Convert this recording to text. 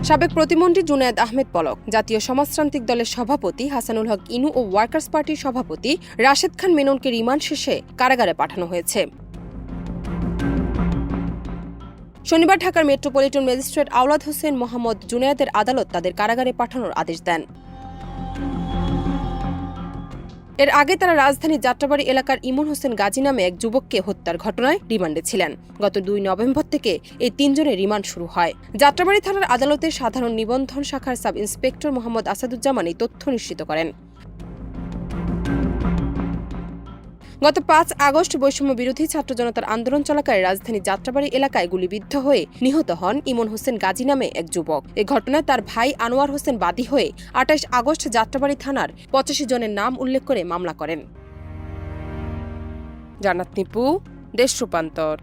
সাবেক প্রতিমন্ত্রী জুনায়েদ আহমেদ পলক, জাতীয় সমাজতান্ত্রিক দলের সভাপতি হাসানুল হক ইনু ও ওয়ার্কার্স পার্টির সভাপতি রাশেদ খান মেননকে রিমান্ড শেষে কারাগারে পাঠানো হয়েছে। শনিবার ঢাকার মেট্রোপলিটন ম্যাজিস্ট্রেট আওলাদ হোসেন মোহাম্মদ জুনায়েদের আদালত তাদের কারাগারে পাঠানোর আদেশ দেন। এর আগে তারা রাজধানীর যাত্রাবাড়ী এলাকার ইমন হোসেন গাজী নামে এক যুবককে হত্যার ঘটনায় রিমান্ডে ছিলেন। গত 2 নভেম্বর থেকে এই 3 জনের রিমান্ড শুরু হয়। যাত্রাবাড়ী থানার আদালতের সাধারণ নিবন্ধন শাখার সাব ইন্সপেক্টর মোহাম্মদ আসাদুজ্জামান এই তথ্য নিশ্চিত করেন। গত 5 আগস্ট বৈষম্য বিরোধী ছাত্র জনতার আন্দোলন চলাকালে রাজধানীর যাত্রাবাড়ী এলাকায় গুলিবিদ্ধ হয়ে নিহত হন ইমন হোসেন গাজী নামে এক যুবক। এ ঘটনায় তার ভাই আনোয়ার হোসেন বাদী হয়ে 28 আগস্ট যাত্রাবাড়ী থানার 85 জনের নাম উল্লেখ করে মামলা করেন। জান্নাত নিপু, দেশ রূপান্তর।